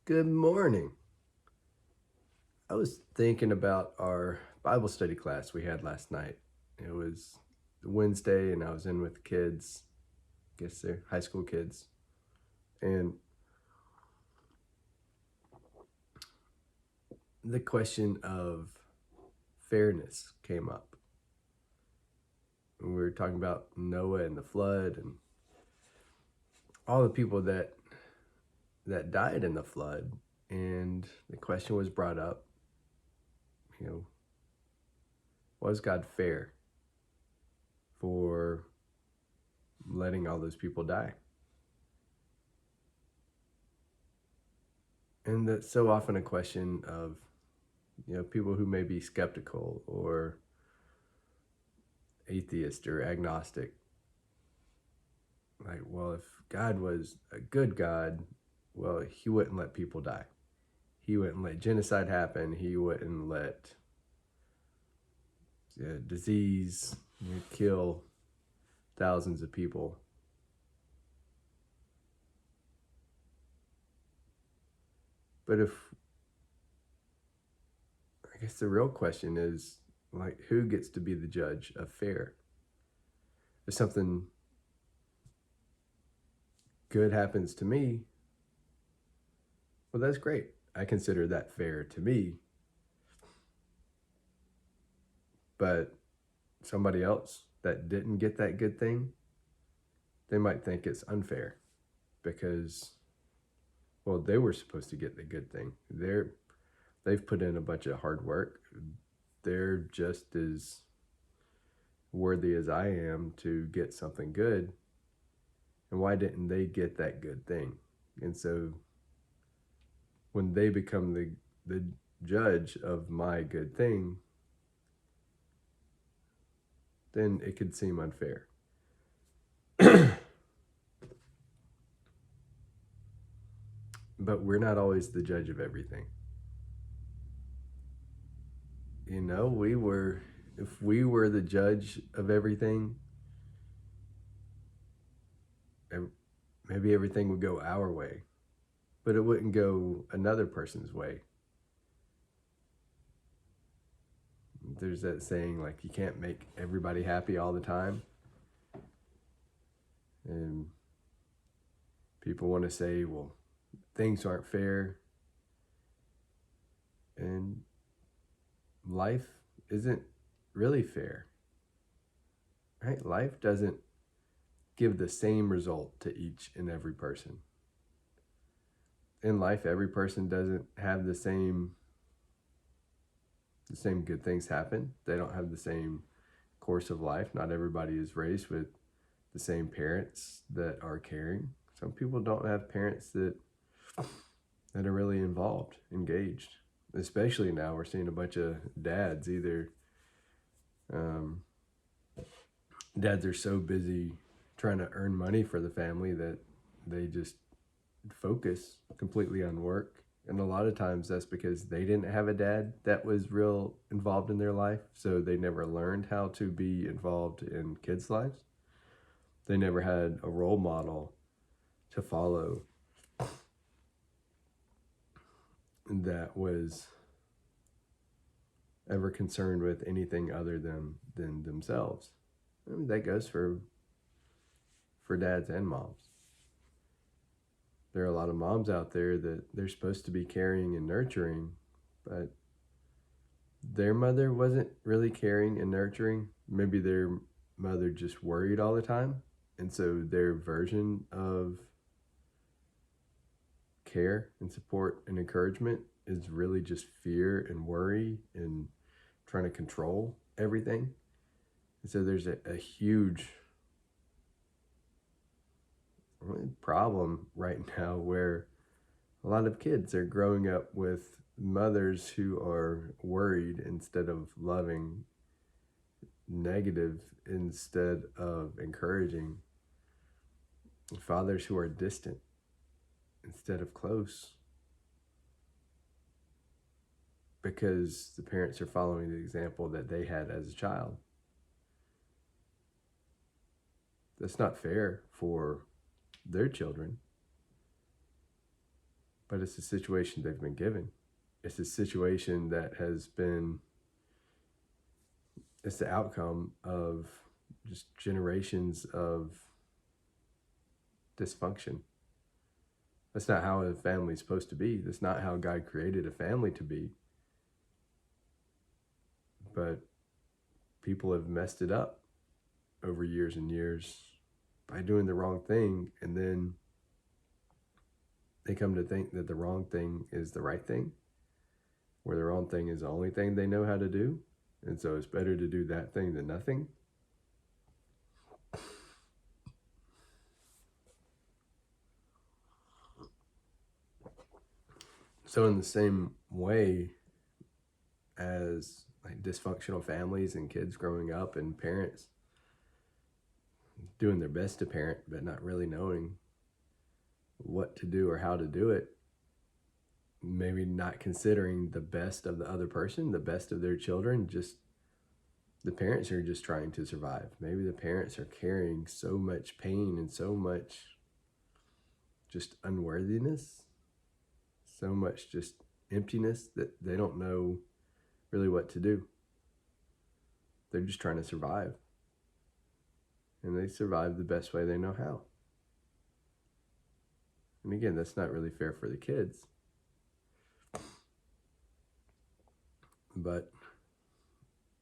Good morning. I was thinking about our Bible study class we had last night. It was Wednesday, and I was in with the kids. I guess they're high school kids. And the question of fairness came up. And we were talking about Noah and the flood and all the people that died in the flood. And the question was brought up, you know, was God fair for letting all those people die? And that's so often a question of, people who may be skeptical or atheist or agnostic. Like, well, if God was a good God, well, he wouldn't let people die. He wouldn't let genocide happen. He wouldn't let disease kill thousands of people. But I guess the real question is, like, who gets to be the judge of fair? If something good happens to me, well, that's great. I consider that fair to me. But somebody else that didn't get that good thing, they might think it's unfair because, well, they were supposed to get the good thing. They've put in a bunch of hard work. They're just as worthy as I am to get something good. And why didn't they get that good thing? And so when they become the judge of my good thing, then it could seem unfair. But we're not always the judge of everything. If we were the judge of everything, maybe everything would go our way, but it wouldn't go another person's way. There's that saying, like, you can't make everybody happy all the time. And people want to say, well, things aren't fair. And life isn't really fair, right? Life doesn't give the same result to each and every person. In life, every person doesn't have the same good things happen. They don't have the same course of life. Not everybody is raised with the same parents that are caring. Some people don't have parents that are really involved, engaged. Especially now, we're seeing a bunch of dads. Either dads are so busy trying to earn money for the family that they just focus completely on work. And a lot of times that's because they didn't have a dad that was real involved in their life. So they never learned how to be involved in kids' lives. They never had a role model to follow that was ever concerned with anything other than themselves. I mean, that goes for dads and moms. There are a lot of moms out there that they're supposed to be caring and nurturing, but their mother wasn't really caring and nurturing. Maybe their mother just worried all the time. And so their version of care and support and encouragement is really just fear and worry and trying to control everything. And so there's a huge problem right now where a lot of kids are growing up with mothers who are worried instead of loving, negative instead of encouraging, fathers who are distant instead of close, because the parents are following the example that they had as a child. That's not fair for their children. but it's a situation they've been given. It's a situation that has been, it's the outcome of just generations of dysfunction. That's not how a family is supposed to be. That's not how God created a family to be. But people have messed it up over years and years by doing the wrong thing, and then they come to think that the wrong thing is the right thing, where the wrong thing is the only thing they know how to do, and so it's better to do that thing than nothing. So in the same way as like dysfunctional families and kids growing up and parents doing their best to parent but not really knowing what to do or how to do it, maybe not considering the best of the other person, the best of their children, just the parents are just trying to survive. Maybe the parents are carrying so much pain and so much just unworthiness, so much just emptiness that they don't know really what to do. They're just trying to survive. And they survive the best way they know how. And again, that's not really fair for the kids. But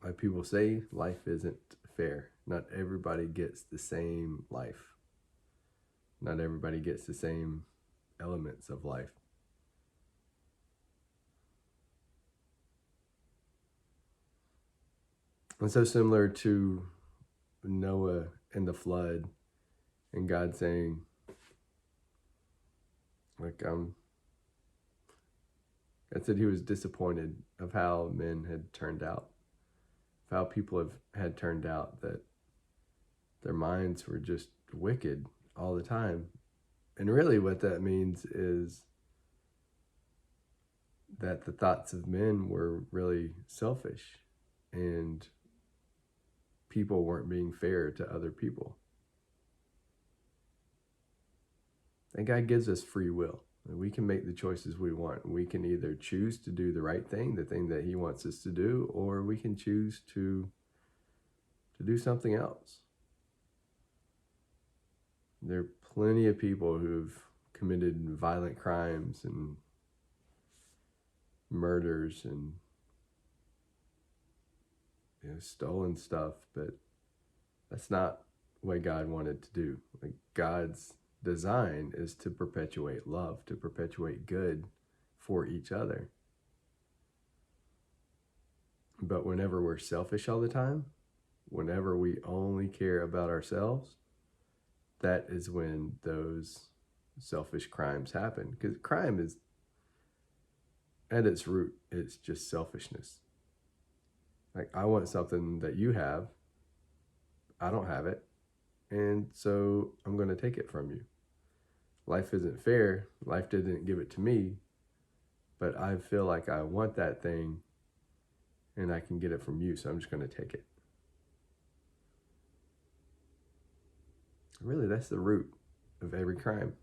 like people say, life isn't fair. Not everybody gets the same life. Not everybody gets the same elements of life. And so similar to Noah and the flood, and God saying, like, God said he was disappointed of how men had turned out, of how people had turned out, that their minds were just wicked all the time. And really what that means is that the thoughts of men were really selfish, and people weren't being fair to other people. And God gives us free will. We can make the choices we want. We can either choose to do the right thing, the thing that he wants us to do, or we can choose to do something else. There are plenty of people who've committed violent crimes and murders and stolen stuff, but that's not what God wanted to do. Like, God's design is to perpetuate love, to perpetuate good for each other. But whenever we're selfish all the time, whenever we only care about ourselves, that is when those selfish crimes happen. Because crime is, at its root, it's just selfishness. Like, I want something that you have, I don't have it, and so I'm going to take it from you. Life isn't fair. Life didn't give it to me, but I feel like I want that thing and I can get it from you, so I'm just going to take it. Really, that's the root of every crime.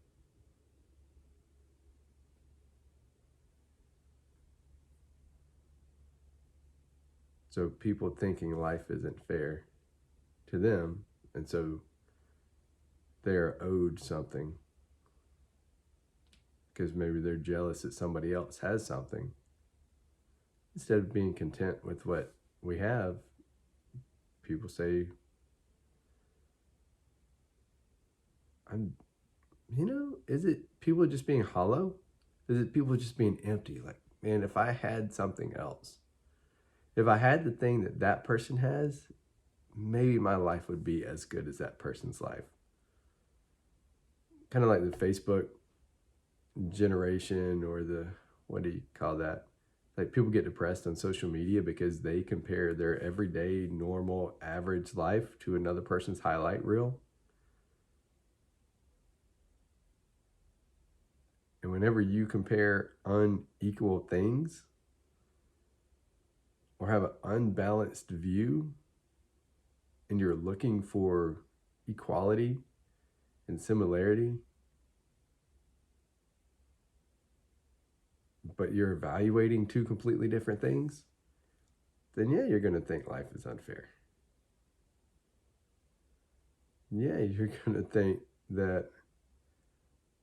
So people thinking life isn't fair to them, and so they're owed something because maybe they're jealous that somebody else has something. Instead of being content with what we have, people say, is it people just being hollow? Is it people just being empty? Like, man, if I had something else, if I had the thing that that person has, maybe my life would be as good as that person's life. Kind of like the Facebook generation, or the, what do you call that? Like, people get depressed on social media because they compare their everyday, normal, average life to another person's highlight reel. And whenever you compare unequal things or have an unbalanced view, and you're looking for equality and similarity, but you're evaluating two completely different things, then yeah, you're going to think life is unfair. Yeah, you're going to think that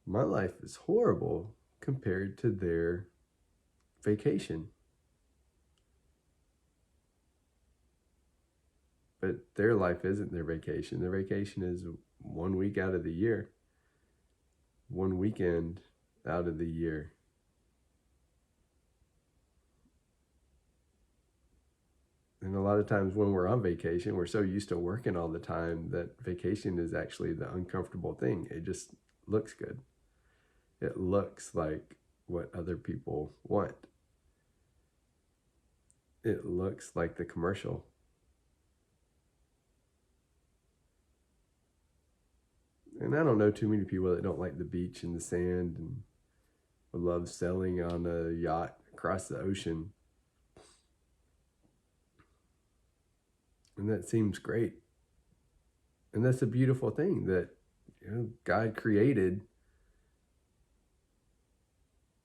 my life is horrible compared to their vacation. But their life isn't their vacation. Their vacation is 1 week out of the year, one weekend out of the year. And a lot of times when we're on vacation, we're so used to working all the time that vacation is actually the uncomfortable thing. It just looks good. It looks like what other people want. It looks like the commercial. And I don't know too many people that don't like the beach and the sand and would love sailing on a yacht across the ocean. And that seems great. And that's a beautiful thing that, God created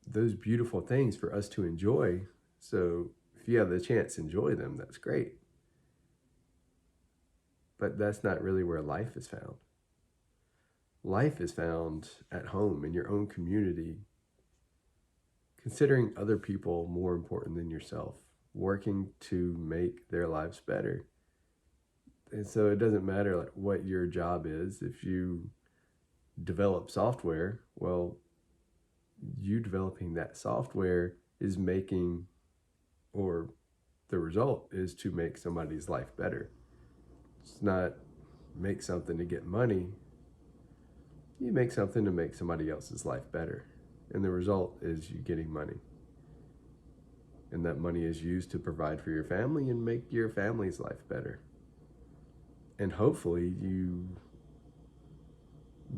those beautiful things for us to enjoy. So if you have the chance, enjoy them. That's great. But that's not really where life is found. Life is found at home, in your own community, considering other people more important than yourself, working to make their lives better. And so it doesn't matter like what your job is. If you develop software, well, you developing that software is making, or the result is to make somebody's life better. It's not make something to get money. You make something to make somebody else's life better. And the result is you getting money. And that money is used to provide for your family and make your family's life better. And hopefully you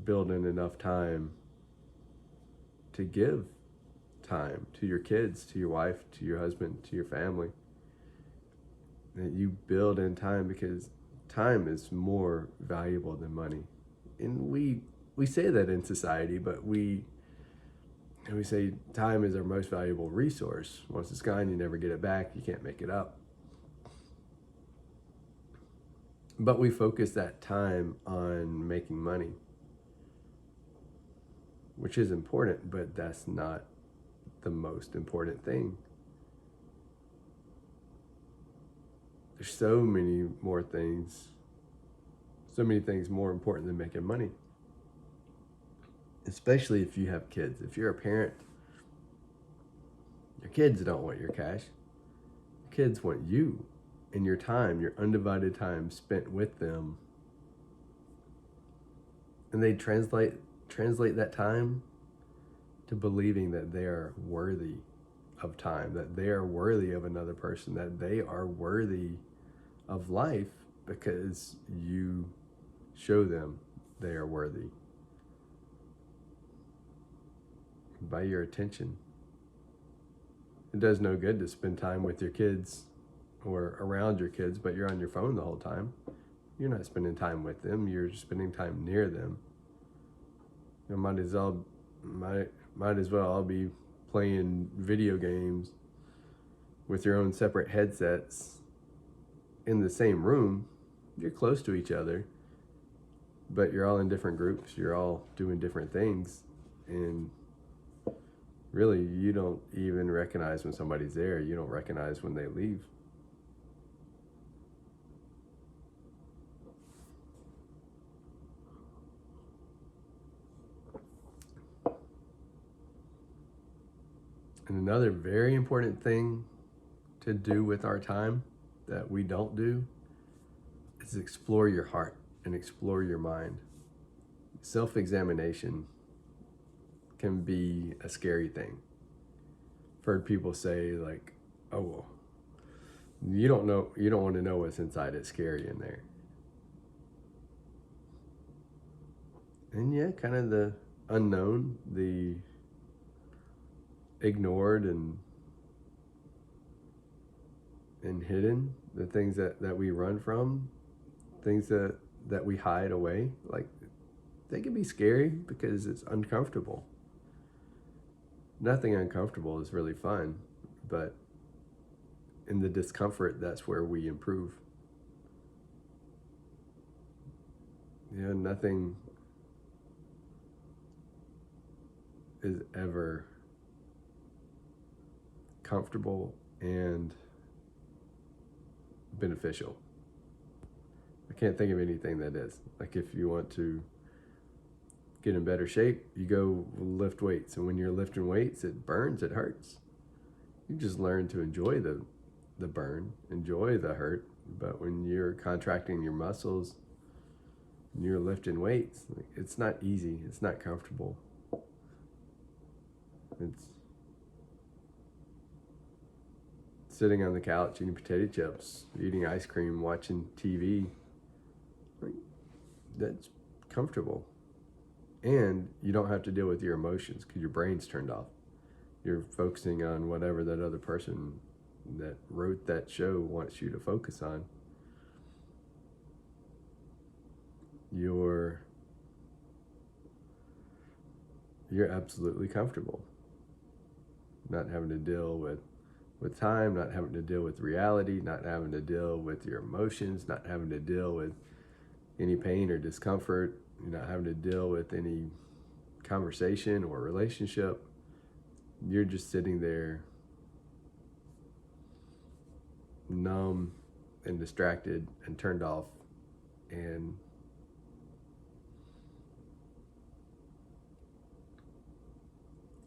build in enough time to give time to your kids, to your wife, to your husband, to your family. That you build in time, because time is more valuable than money. And we say that in society, but we say time is our most valuable resource. Once it's gone, you never get it back. You can't make it up. But we focus that time on making money, which is important, but that's not the most important thing. There's so many things more important than making money. Especially if you have kids. If you're a parent, your kids don't want your cash. Your kids want you and your time, your undivided time spent with them. And they translate that time to believing that they are worthy of time, that they are worthy of another person, that they are worthy of life because you show them they are worthy by your attention. It does no good to spend time with your kids or around your kids, but you're on your phone the whole time. You're not spending time with them, you're spending time near them. You might as well all be playing video games with your own separate headsets in the same room. You're close to each other, but you're all in different groups. You're all doing different things. And really, you don't even recognize when somebody's there. You don't recognize when they leave. And another very important thing to do with our time that we don't do is explore your heart and explore your mind. Self-examination can be a scary thing. I've heard people say like, oh, well, you don't want to know what's inside. It's scary in there. And yeah, kind of the unknown, the ignored and hidden, the things that we run from, things that we hide away, like they can be scary because it's uncomfortable. Nothing uncomfortable is really fun, but in the discomfort, that's where we improve. Nothing is ever comfortable and beneficial. I can't think of anything that is. Like if you want to get in better shape, you go lift weights. And when you're lifting weights, it burns, it hurts. You just learn to enjoy the burn, enjoy the hurt. But when you're contracting your muscles and you're lifting weights, it's not easy, it's not comfortable. It's sitting on the couch eating potato chips, eating ice cream, watching TV. That's comfortable. And you don't have to deal with your emotions because your brain's turned off. You're focusing on whatever that other person that wrote that show wants you to focus on. You're absolutely comfortable. Not having to deal with time, not having to deal with reality, not having to deal with your emotions, not having to deal with any pain or discomfort. You're not having to deal with any conversation or relationship. You're just sitting there numb and distracted and turned off, and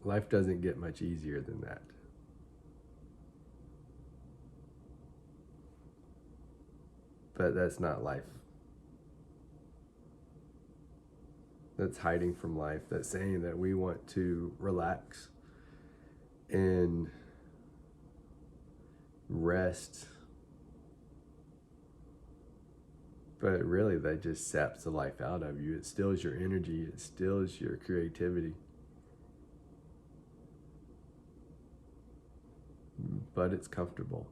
life doesn't get much easier than that. But that's not life. That's hiding from life. That's saying that we want to relax and rest. But really, that just saps the life out of you. It steals your energy, it steals your creativity. But it's comfortable.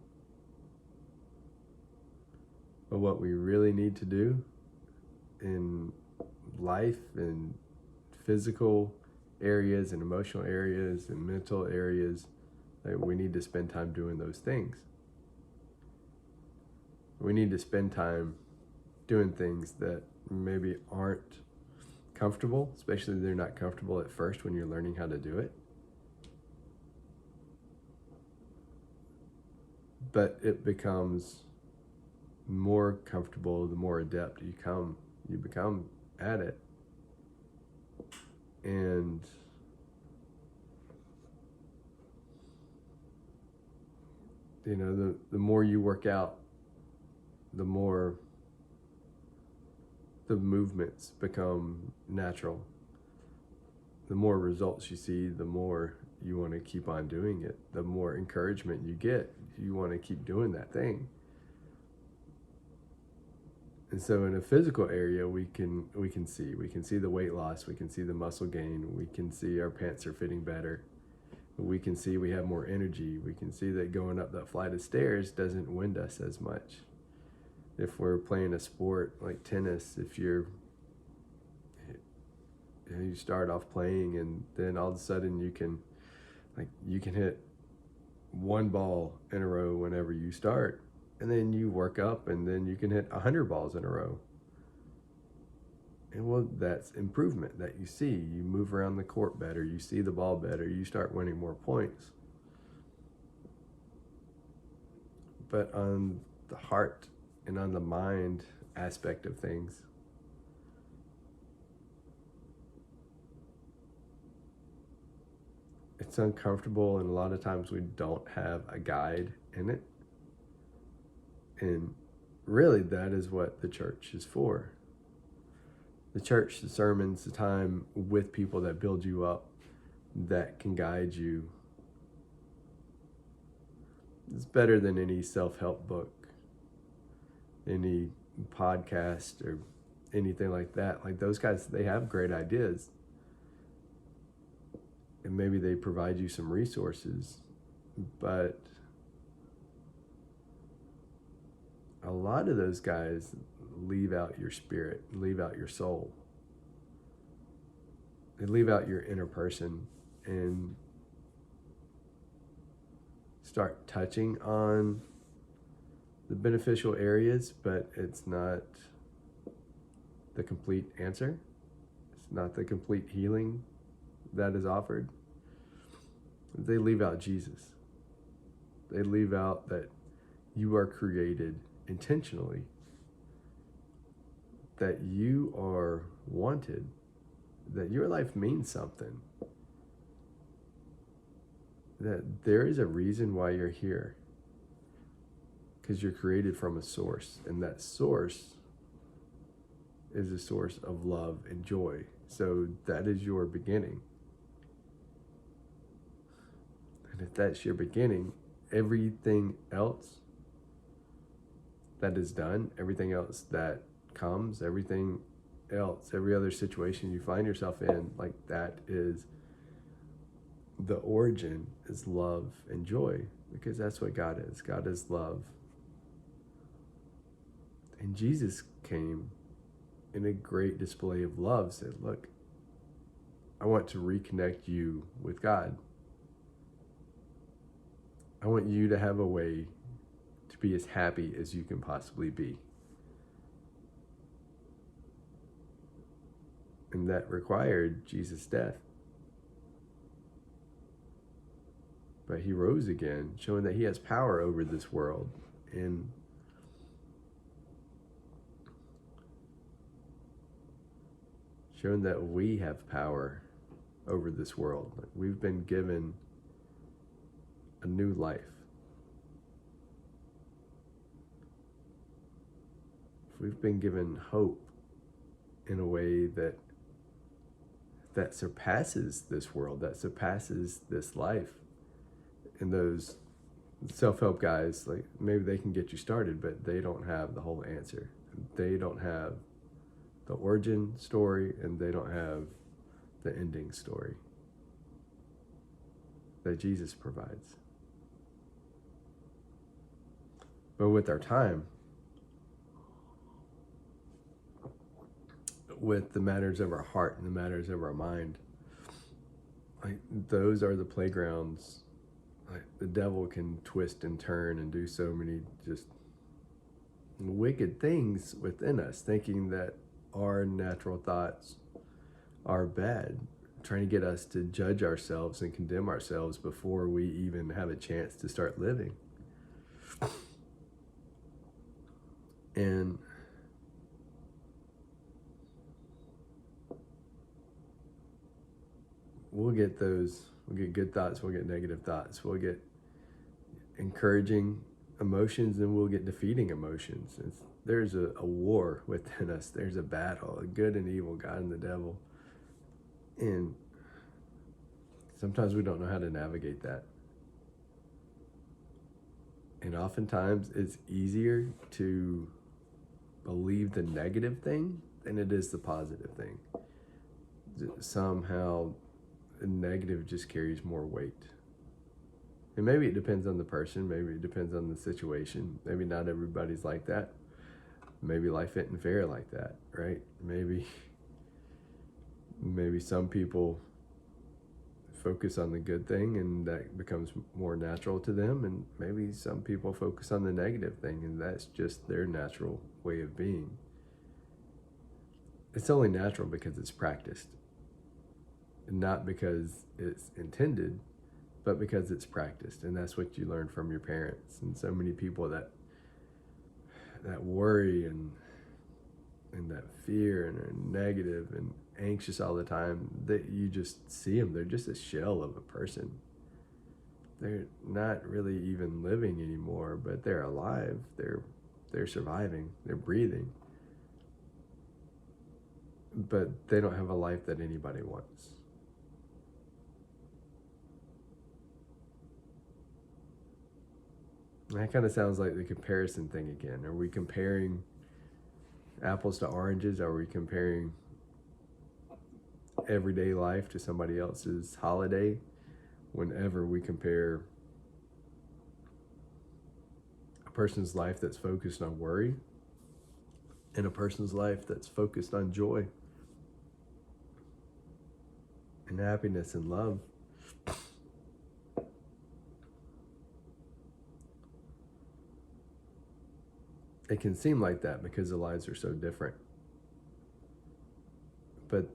But what we really need to do in life and physical areas and emotional areas and mental areas, like we need to spend time doing those things. We need to spend time doing things that maybe aren't comfortable, especially if they're not comfortable at first when you're learning how to do it. But it becomes more comfortable the more adept you become at it. And the more you work out, the more the movements become natural. The more results you see, the more you want to keep on doing it. The more encouragement you get, you want to keep doing that thing. And so in a physical area, we can see the weight loss, we can see the muscle gain, we can see our pants are fitting better, we can see we have more energy, we can see that going up that flight of stairs doesn't wind us as much. If we're playing a sport like tennis, if you start off playing and then all of a sudden you can hit one ball in a row whenever you start, and then you work up and then you can hit 100 balls in a row. And well, that's improvement that you see. You move around the court better, you see the ball better, you start winning more points. But on the heart and on the mind aspect of things, it's uncomfortable, and a lot of times we don't have a guide in it. And really, that is what the church is for. The church, the sermons, the time with people that build you up, that can guide you. It's better than any self-help book, any podcast, or anything like that. Like those guys, they have great ideas. And maybe they provide you some resources, but a lot of those guys leave out your spirit, leave out your soul. They leave out your inner person, and start touching on the beneficial areas, but it's not the complete answer. It's not the complete healing that is offered. They leave out Jesus. They leave out that you are created intentionally, that you are wanted, that your life means something, that there is a reason why you're here, because you're created from a source, and that source is a source of love and joy. So that is your beginning. And if that's your beginning, everything else that is done, everything else that comes, everything else, every other situation you find yourself in, like that is the origin, is love and joy, because that's what God is. God is love. And Jesus came in a great display of love, said, look, I want to reconnect you with God. I want you to have a way to be as happy as you can possibly be. And that required Jesus' death. But he rose again, showing that he has power over this world. And showing that we have power over this world. Like, we've been given a new life. We've been given hope in a way that surpasses this world, that surpasses this life. And those self-help guys, like, maybe they can get you started, but they don't have the whole answer. They don't have the origin story, and they don't have the ending story that Jesus provides. But with our time, with the matters of our heart and the matters of our mind, like, those are the playgrounds. Like, the devil can twist and turn and do so many just wicked things within us, thinking that our natural thoughts are bad, trying to get us to judge ourselves and condemn ourselves before we even have a chance to start living. And we'll get good thoughts, we'll get negative thoughts, we'll get encouraging emotions, and we'll get defeating emotions. There's a war within us. There's a battle, a good and evil, God and the devil. And sometimes we don't know how to navigate that. And oftentimes it's easier to believe the negative thing than it is the positive thing. Somehow, negative just carries more weight. And maybe it depends on the person, maybe it depends on the situation. Maybe not everybody's like that. Maybe life isn't fair like that, right? Maybe some people focus on the good thing and that becomes more natural to them, and maybe some people focus on the negative thing and that's just their natural way of being. It's only natural because it's practiced, and not because it's intended, but because it's practiced. And that's what you learn from your parents. And so many people that worry and that fear and are negative and anxious all the time, that you just see them, they're just a shell of a person. They're not really even living anymore, but they're alive, they're surviving, they're breathing, but they don't have a life that anybody wants. That kind of sounds like the comparison thing again. Are we comparing apples to oranges? Are we comparing everyday life to somebody else's holiday? Whenever we compare a person's life that's focused on worry and a person's life that's focused on joy and happiness and love, It can seem like that because the lives are so different. But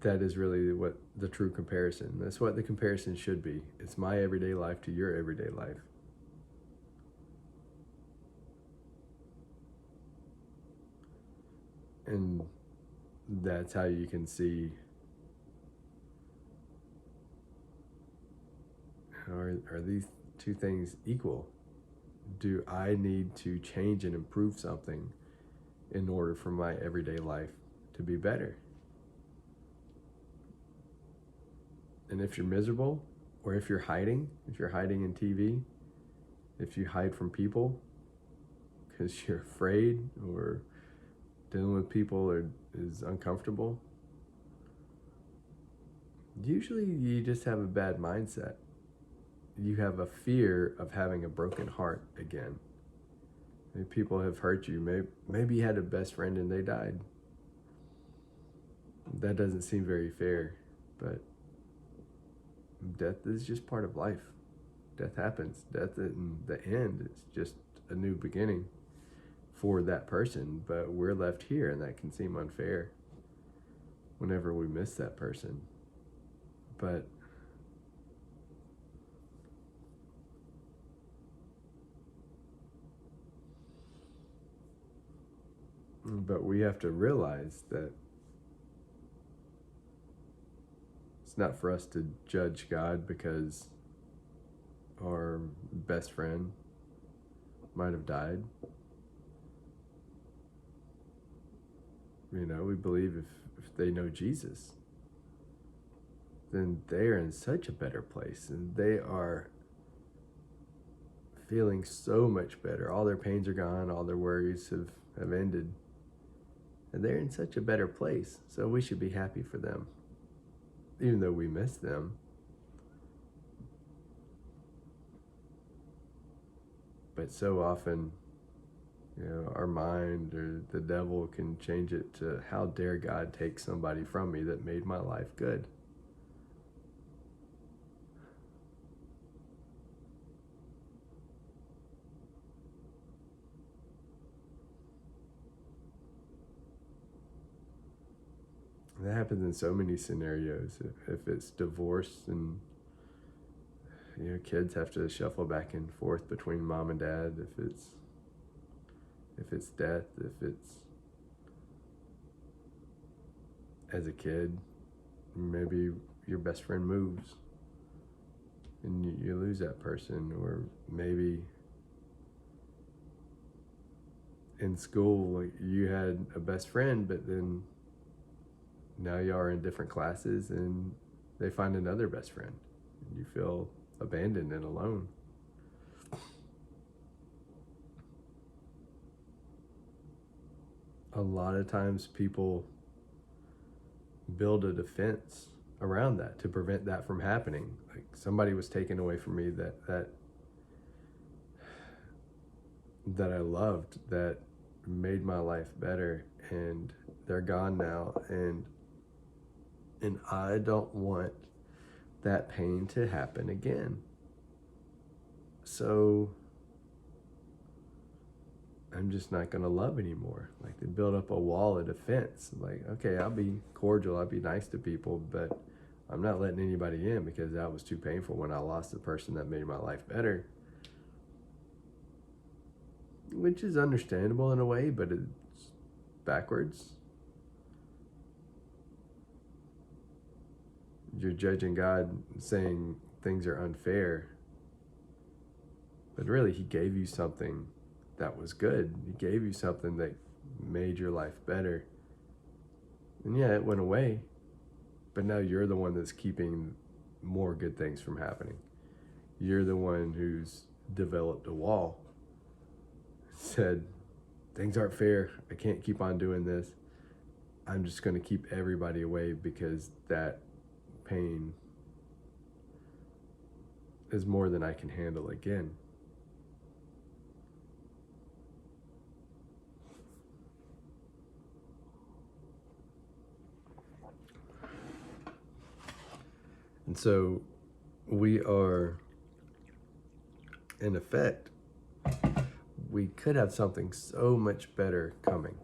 that is really what the true comparison. That's what the comparison should be. It's my everyday life to your everyday life. And that's how you can see, are these two things equal? Do I need to change and improve something in order for my everyday life to be better? And if you're miserable, or if you're hiding in TV, if you hide from people because you're afraid, or dealing with people is uncomfortable, usually you just have a bad mindset. You have a fear of having a broken heart again. Maybe people have hurt you. Maybe you had a best friend and they died. That doesn't seem very fair, but death is just part of life. Death happens. Death in the end is just a new beginning for that person, but we're left here, and that can seem unfair whenever we miss that person. But we have to realize that it's not for us to judge God because our best friend might have died. We believe if they know Jesus, then they're in such a better place, and they are feeling so much better. All their pains are gone, all their worries have ended, and they're in such a better place. So we should be happy for them, even though we miss them. But so often, our mind or the devil can change it to, how dare God take somebody from me that made my life good? That happens in so many scenarios. If it's divorce, and kids have to shuffle back and forth between mom and dad. If it's death, if it's as a kid, maybe your best friend moves and you lose that person. Or maybe in school you had a best friend, but then now you are in different classes and they find another best friend and you feel abandoned and alone. A lot of times people build a defense around that to prevent that from happening. Like, somebody was taken away from me that I loved, that made my life better, and they're gone now, and I don't want that pain to happen again. So I'm just not going to love anymore. Like, they build up a wall of defense. Like, okay, I'll be cordial, I'll be nice to people, but I'm not letting anybody in because that was too painful when I lost the person that made my life better. Which is understandable in a way, but it's backwards. You're judging God, saying things are unfair, but really he gave you something that was good. He gave you something that made your life better. And yeah, it went away, but now you're the one that's keeping more good things from happening. You're the one who's developed a wall, said, things aren't fair, I can't keep on doing this, I'm just going to keep everybody away because that pain is more than I can handle again. And so we are, in effect, we could have something so much better coming.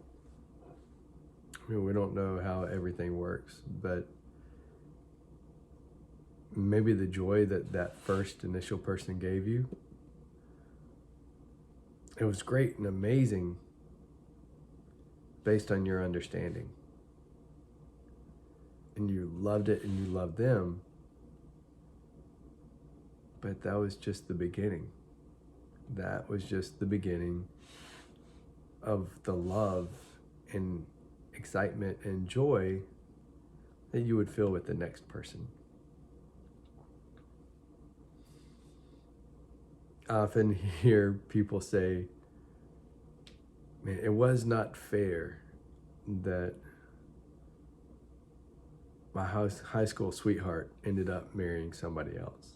I mean, we don't know how everything works, but maybe the joy that that first initial person gave you, it was great and amazing based on your understanding. And you loved it and you loved them. But that was just the beginning. That was just the beginning of the love and excitement and joy that you would feel with the next person. I often hear people say, man, it was not fair that my high school sweetheart ended up marrying somebody else.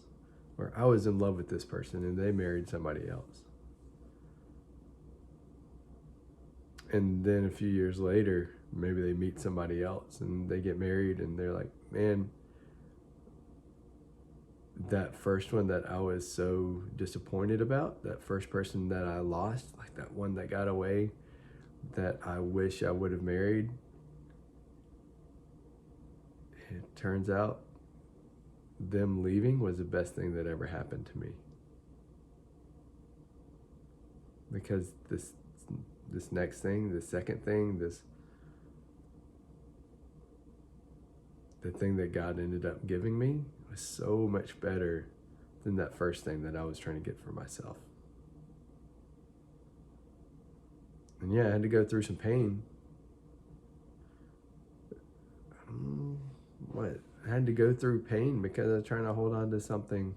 Or I was in love with this person and they married somebody else. And then a few years later, maybe they meet somebody else and they get married and they're like, man, that first one that I was so disappointed about, that first person that I lost, like that one that got away, that I wish I would have married, it turns out them leaving was the best thing that ever happened to me. Because this next thing, the second thing, the thing that God ended up giving me was so much better than that first thing that I was trying to get for myself. And yeah, I had to go through some pain. I had to go through pain because I was trying to hold on to something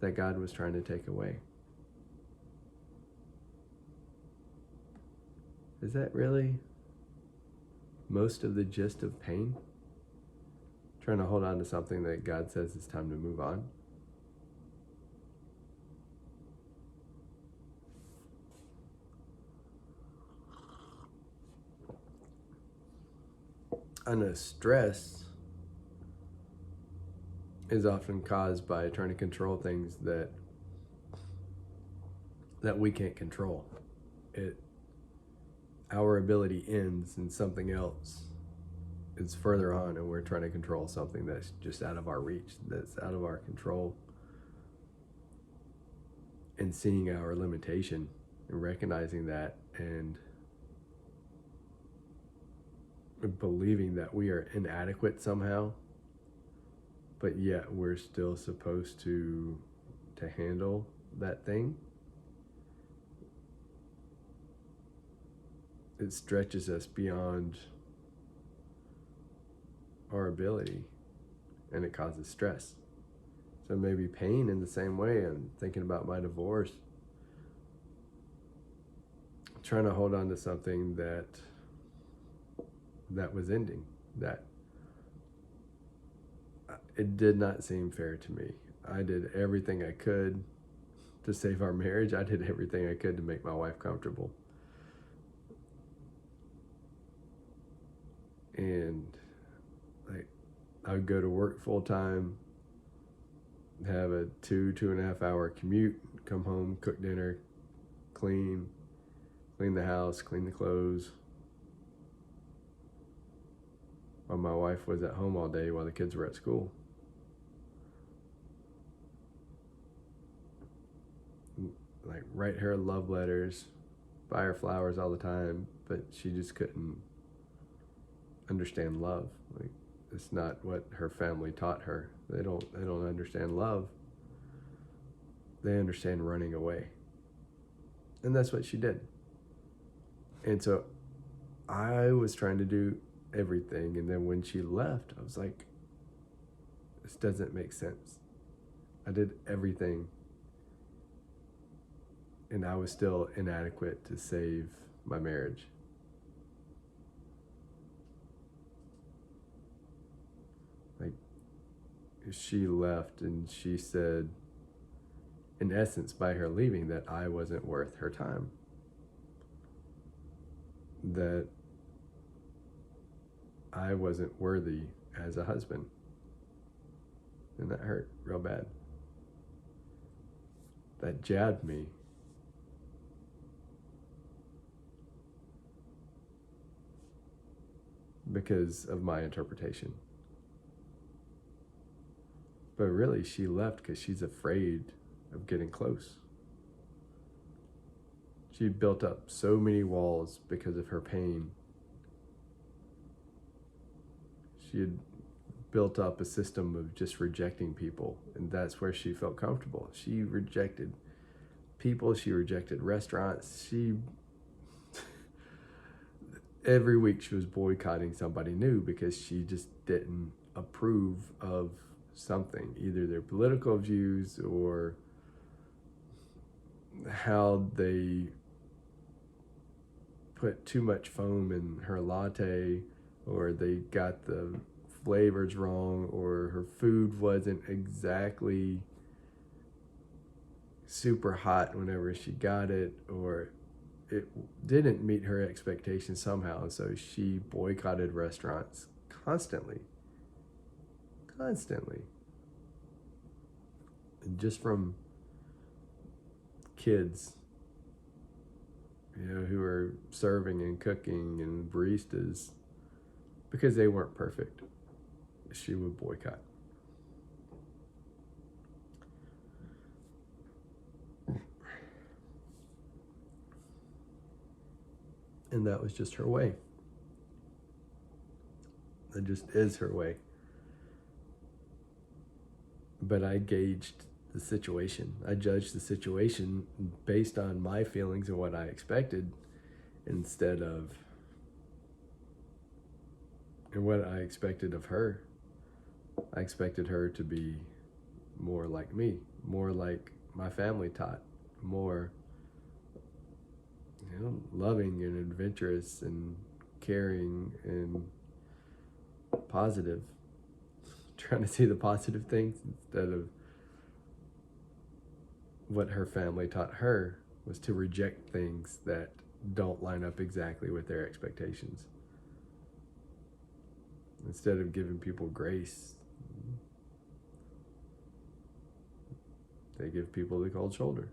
that God was trying to take away. Is that really most of the gist of pain? Trying to hold on to something that God says it's time to move on? I know stress is often caused by trying to control things that we can't control. Our ability ends and something else is further on, and we're trying to control something that's just out of our reach, that's out of our control. And seeing our limitation and recognizing that and believing that we are inadequate somehow, but yet we're still supposed to handle that thing. It stretches us beyond our ability, and it causes stress. So maybe pain in the same way. I'm thinking about my divorce, trying to hold on to something that was ending, that it did not seem fair to me. I did everything I could to save our marriage. I did everything I could to make my wife comfortable. And like, I would go to work full time, have a 2.5 hour commute, come home, cook dinner, clean the house, clean the clothes, while my wife was at home all day while the kids were at school. Like, write her love letters, buy her flowers all the time, but she just couldn't understand love. Like, it's not what her family taught her. They don't understand love. They understand running away. And that's what she did. And so I was trying to do everything, and then when she left, I was like, this doesn't make sense. I did everything, and I was still inadequate to save my marriage. Like, she left and she said, in essence, by her leaving, that I wasn't worth her time, that I wasn't worthy as a husband. And that hurt real bad. That jabbed me. because of my interpretation. But really, she left because she's afraid of getting close. She built up so many walls because of her pain. She had built up a system of just rejecting people, and that's where she felt comfortable. She rejected people, she rejected restaurants. Every week she was boycotting somebody new because she just didn't approve of something, either their political views or how they put too much foam in her latte, or they got the flavors wrong, or her food wasn't exactly super hot whenever she got it, or it didn't meet her expectations somehow. And so she boycotted restaurants constantly. And just from kids, who are serving and cooking and baristas, because they weren't perfect, she would boycott. And that was just her way. That just is her way. But I gauged the situation. I judged the situation based on my feelings and what I expected, instead of and what I expected of her. I expected her to be more like me, more like my family taught, more loving and adventurous and caring and positive, trying to see the positive things instead of what her family taught her, was to reject things that don't line up exactly with their expectations. Instead of giving people grace, they give people the cold shoulder.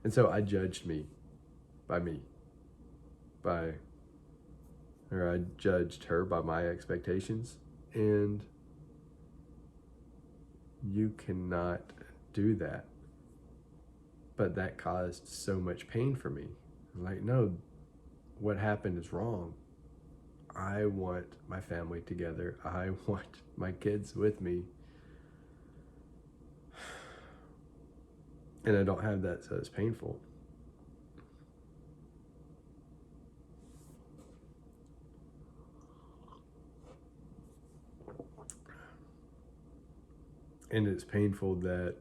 And so I judged I judged her by my expectations, and you cannot do that. But that caused so much pain for me. Like, no, what happened is wrong. I want my family together. I want my kids with me. And I don't have that, so it's painful. And it's painful that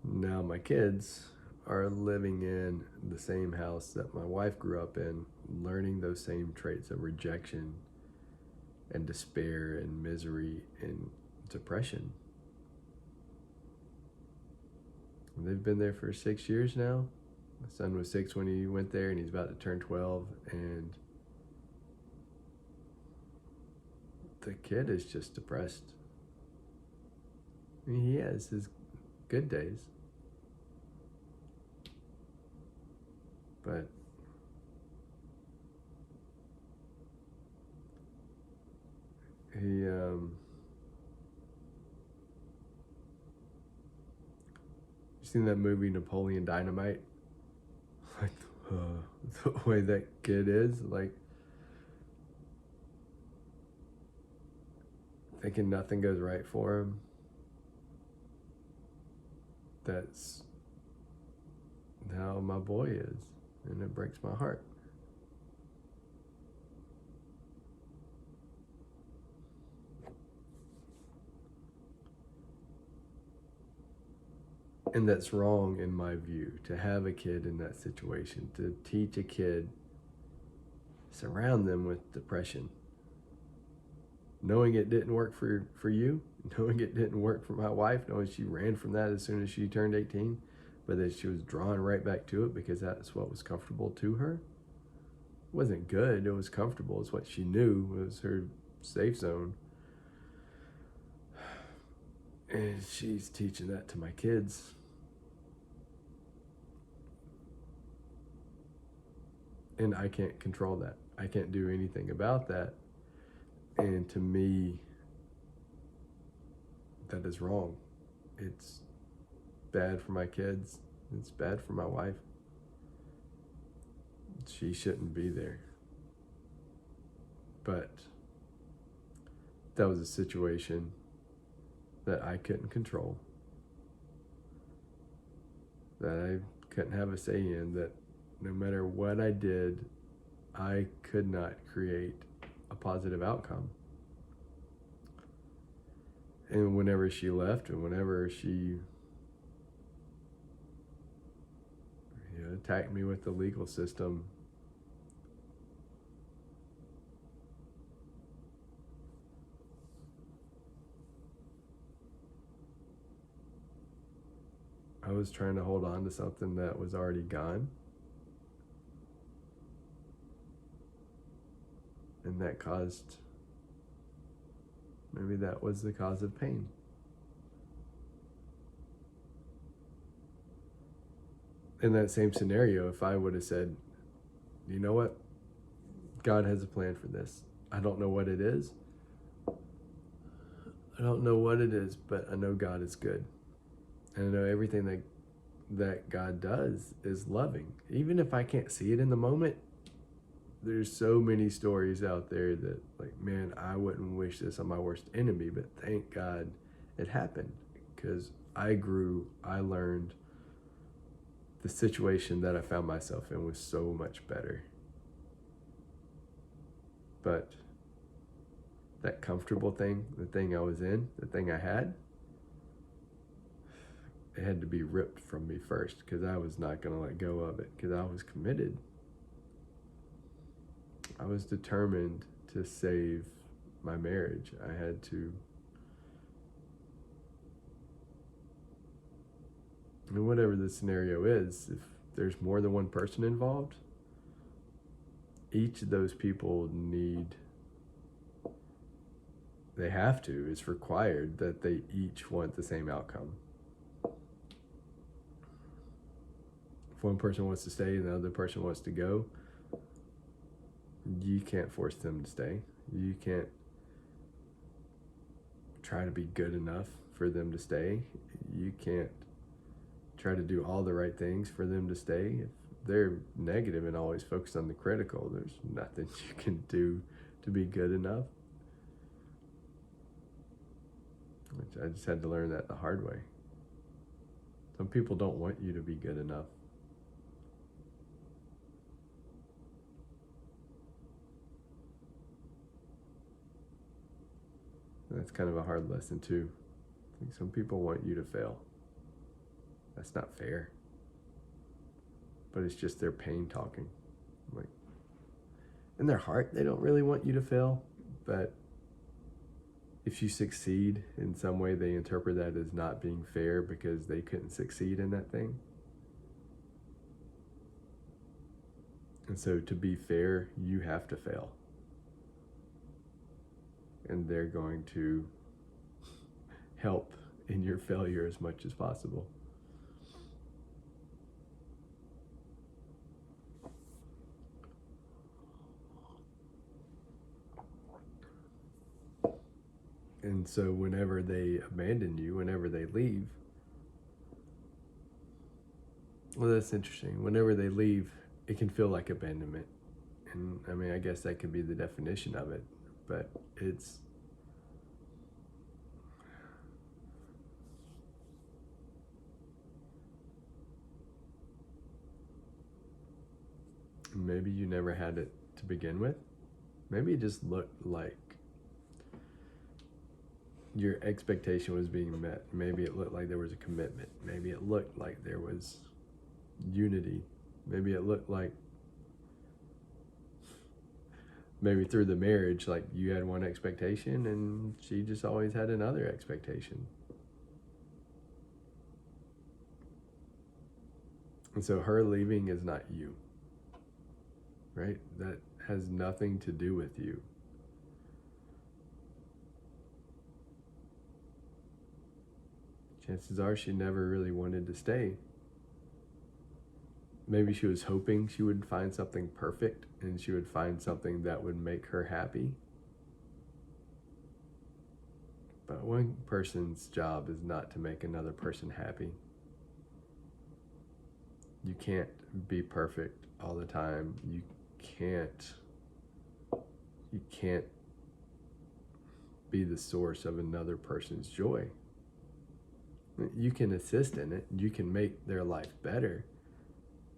now my kids are living in the same house that my wife grew up in, learning those same traits of rejection and despair and misery and depression. And they've been there for 6 years now. My son was 6 when he went there, and he's about to turn 12. And the kid is just depressed. I mean, he has his good days, but he you seen that movie Napoleon Dynamite? Like the way that kid is, like thinking nothing goes right for him. That's how my boy is, and it breaks my heart. And that's wrong in my view, to have a kid in that situation, to teach a kid, surround them with depression. Knowing it didn't work for you, knowing it didn't work for my wife, knowing she ran from that as soon as she turned 18, but that she was drawn right back to it because that's what was comfortable to her. It wasn't good, it was comfortable. It's what she knew, it was her safe zone. And she's teaching that to my kids. And I can't control that. I can't do anything about that. And to me, that is wrong. It's bad for my kids. It's bad for my wife. She shouldn't be there. But that was a situation that I couldn't control, that I couldn't have a say in, that no matter what I did, I could not create a positive outcome. And whenever she left and whenever she attacked me with the legal system, I was trying to hold on to something that was already gone. And that caused, maybe that was the cause of pain. In that same scenario, if I would have said, you know what, God has a plan for this. I don't know what it is. I don't know what it is, but I know God is good. And I know everything that God does is loving. Even if I can't see it in the moment, there's so many stories out there that, like, man, I wouldn't wish this on my worst enemy, but thank God it happened, because I grew, I learned. The situation that I found myself in was so much better. But that comfortable thing, the thing I was in, the thing I had, it had to be ripped from me first, because I was not going to let go of it, because I was committed. I was determined to save my marriage. I had to. And whatever the scenario is, if there's more than one person involved, each of those people they have to, it's required that they each want the same outcome. If one person wants to stay and the other person wants to go, you can't force them to stay. You can't try to be good enough for them to stay. You can't try to do all the right things for them to stay. If they're negative and always focused on the critical, there's nothing you can do to be good enough. Which I just had to learn that the hard way. Some people don't want you to be good enough. That's kind of a hard lesson too. I think some people want you to fail. That's not fair. But it's just their pain talking. Like, in their heart, they don't really want you to fail, but if you succeed in some way, they interpret that as not being fair because they couldn't succeed in that thing. And so to be fair, you have to fail. And they're going to help in your failure as much as possible. And so whenever they abandon you, whenever they leave, well, that's interesting. Whenever they leave, it can feel like abandonment. And I mean, I guess that could be the definition of it, but it's maybe you never had it to begin with. Maybe it just looked like your expectation was being met. Maybe it looked like there was a commitment. Maybe it looked like there was unity. Maybe it looked like, maybe through the marriage, like you had one expectation and she just always had another expectation. And so her leaving is not you, right? That has nothing to do with you. Chances are she never really wanted to stay. maybe she was hoping she would find something perfect and she would find something that would make her happy. But one person's job is not to make another person happy. You can't be perfect all the time. You can't be the source of another person's joy. You can assist in it. You can make their life better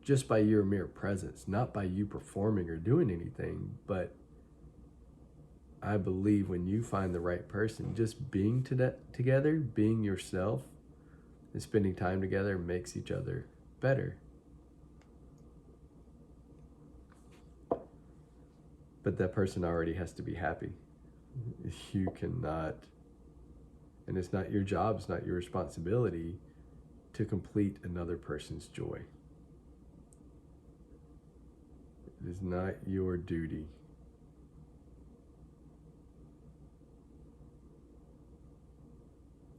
just by your mere presence, not by you performing or doing anything. But I believe when you find the right person, just being together, being yourself, and spending time together makes each other better. But that person already has to be happy. You cannot, and it's not your job, it's not your responsibility to complete another person's joy. It is not your duty.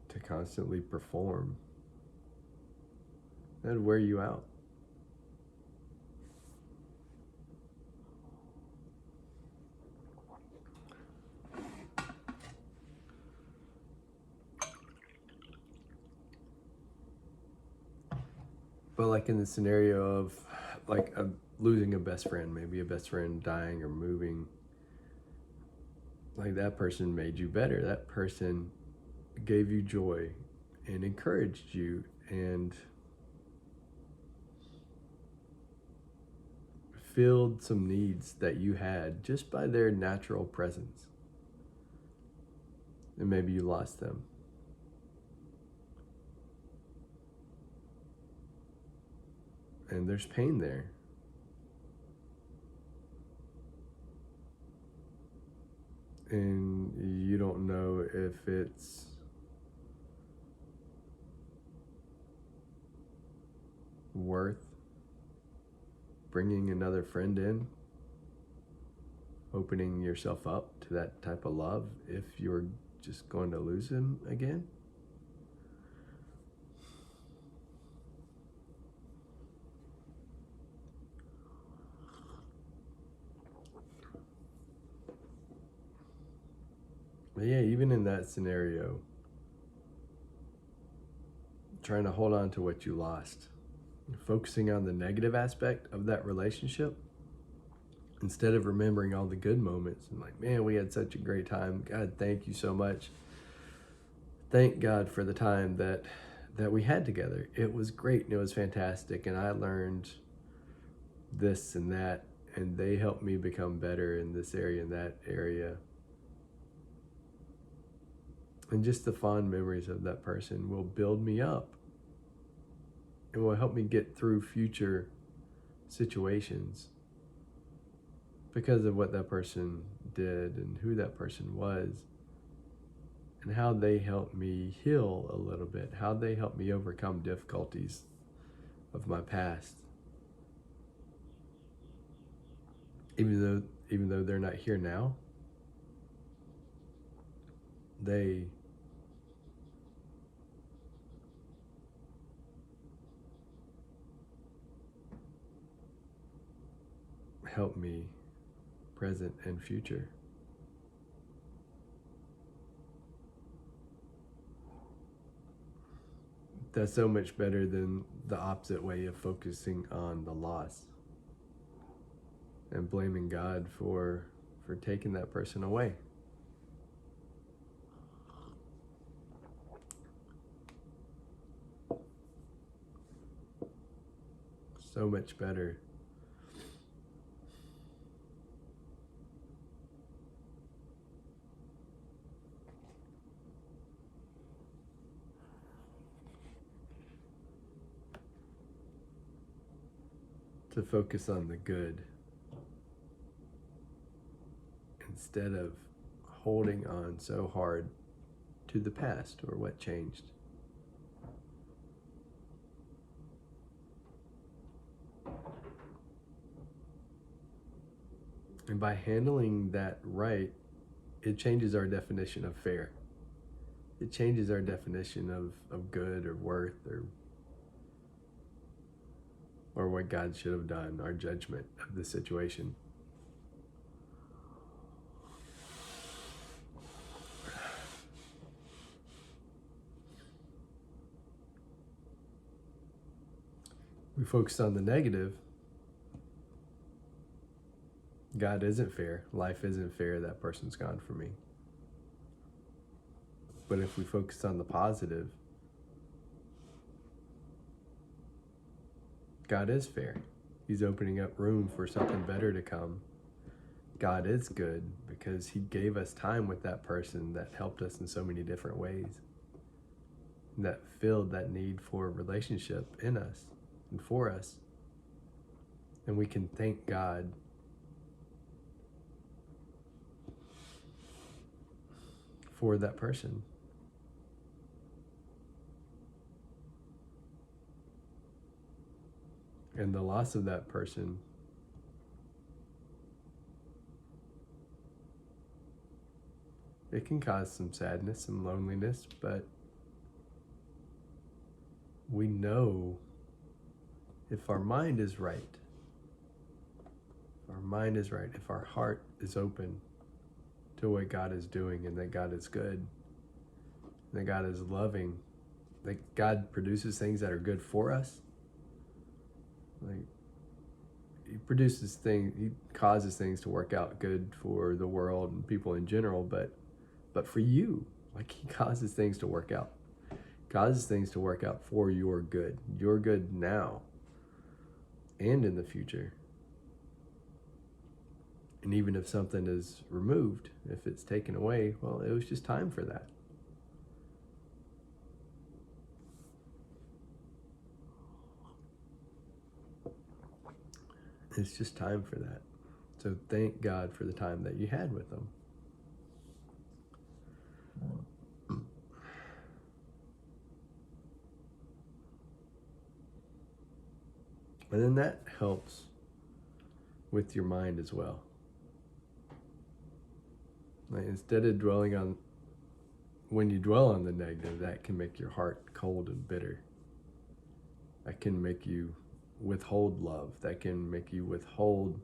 To constantly perform. That'd wear you out. But like in the scenario of like losing a best friend, maybe a best friend dying or moving, like that person made you better. That person gave you joy and encouraged you and filled some needs that you had just by their natural presence. And maybe you lost them. And there's pain there. And you don't know if it's worth bringing another friend in, opening yourself up to that type of love if you're just going to lose him again. But yeah, even in that scenario, trying to hold on to what you lost, focusing on the negative aspect of that relationship instead of remembering all the good moments and like, man, we had such a great time. God, thank you so much. Thank God for the time that we had together. It was great and it was fantastic, and I learned this and that, and they helped me become better in this area and that area. And just the fond memories of that person will build me up. It will help me get through future situations because of what that person did and who that person was and how they helped me heal a little bit, how they helped me overcome difficulties of my past. Even though they're not here now, they help me present and future. That's so much better than the opposite way of focusing on the loss and blaming God for taking that person away. So much better. To focus on the good instead of holding on so hard to the past or what changed. And by handling that right, it changes our definition of fair. It changes our definition of good or worth or or what God should have done, our judgment of the situation. We focused on the negative. God isn't fair. Life isn't fair. That person's gone for me. But if we focus on the positive, God is fair. He's opening up room for something better to come. God is good because he gave us time with that person that helped us in so many different ways, that filled that need for a relationship in us and for us. And we can thank God for that person. And the loss of that person it can cause some sadness, some loneliness, but we know if our mind is right, if our heart is open to what God is doing and that God is good, that God is loving, that God produces things that are good for us. Like he causes things to work out good for the world and people in general, but for you, like he causes things to work out for your good now and in the future. And even if something is removed, if it's taken away, well, it was just time for that. It's just time for that. So thank God for the time that you had with them. And then that helps with your mind as well. Like instead of when you dwell on the negative, that can make your heart cold and bitter. That can make you withhold love. That can make you withhold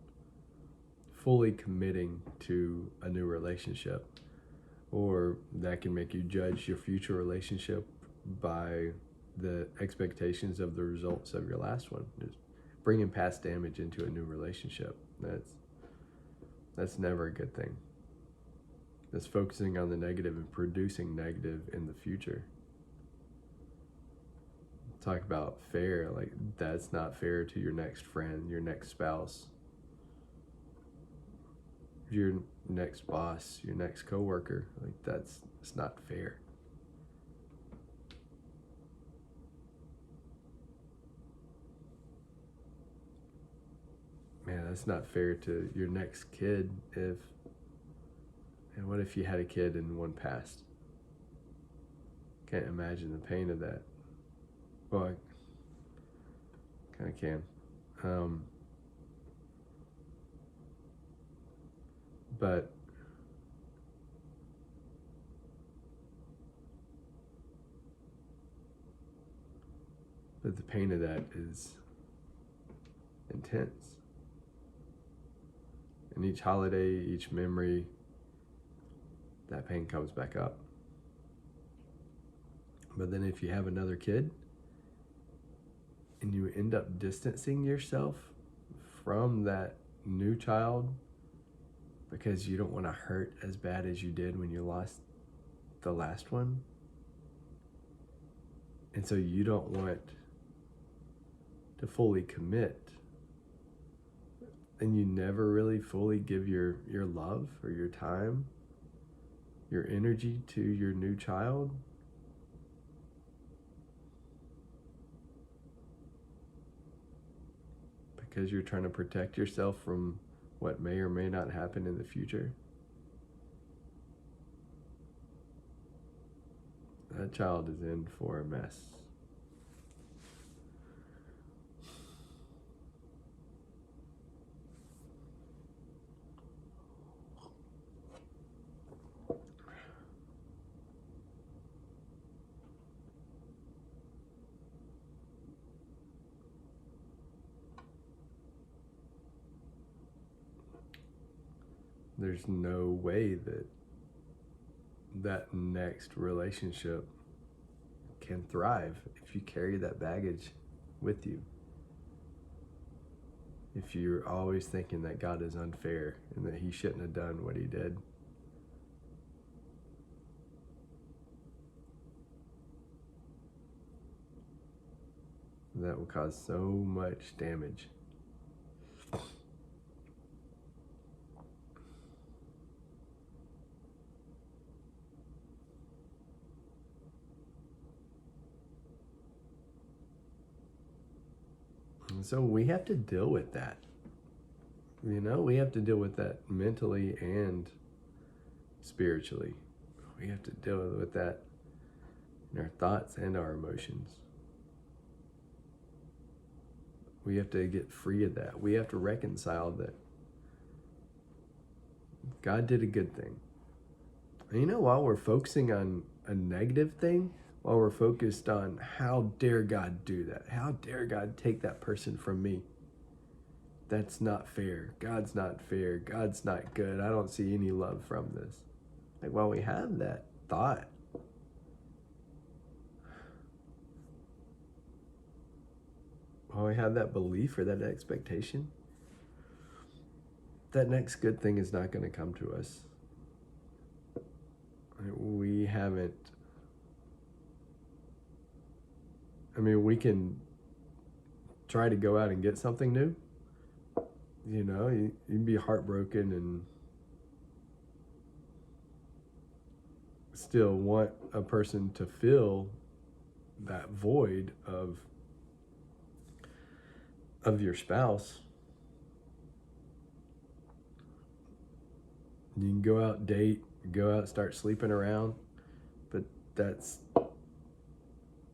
fully committing to a new relationship. Or that can make you judge your future relationship by the expectations of the results of your last one. Just bringing past damage into a new relationship. That's never a good thing. That's focusing on the negative and producing negative in the future. Talk about fair, like that's not fair to your next friend, your next spouse, your next boss, your next coworker. Like it's not fair. Man, that's not fair to your next kid. And what if you had a kid and one passed? Can't imagine the pain of that. Well, I kind of can. But the pain of that is intense. And each holiday, each memory, that pain comes back up. But then if you have another kid and you end up distancing yourself from that new child because you don't want to hurt as bad as you did when you lost the last one, and so you don't want to fully commit, and you never really fully give your love or your time, your energy to your new child, because you're trying to protect yourself from what may or may not happen in the future, that child is in for a mess. there's no way that that next relationship can thrive if you carry that baggage with you. If you're always thinking that God is unfair and that he shouldn't have done what he did. That will cause so much damage. And so we have to deal with that. We have to deal with that mentally and spiritually. We have to deal with that in our thoughts and our emotions. We have to get free of that. We have to reconcile that God did a good thing. And while we're focusing on a negative thing, while we're focused on how dare God do that? How dare God take that person from me? That's not fair. God's not fair. God's not good. I don't see any love from this. Like, while we have that thought, while we have that belief or that expectation, that next good thing is not going to come to us. We haven't. We can try to go out and get something new. You can be heartbroken and still want a person to fill that void of your spouse. You can go out, date, go out, start sleeping around, but that's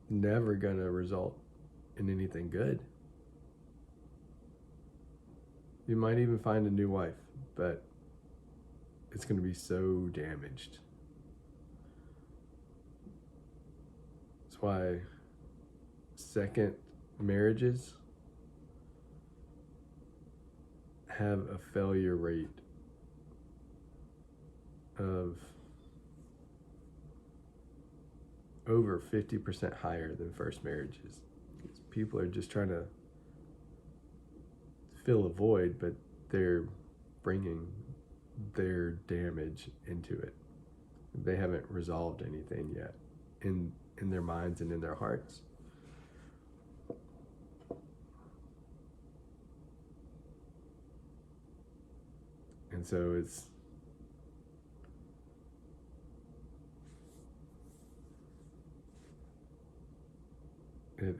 never going to result in anything good. You might even find a new wife, but it's going to be so damaged. That's why second marriages have a failure rate of over 50% higher than first marriages. People are just trying to fill a void, but they're bringing their damage into it. They haven't resolved anything yet in their minds and in their hearts. And so it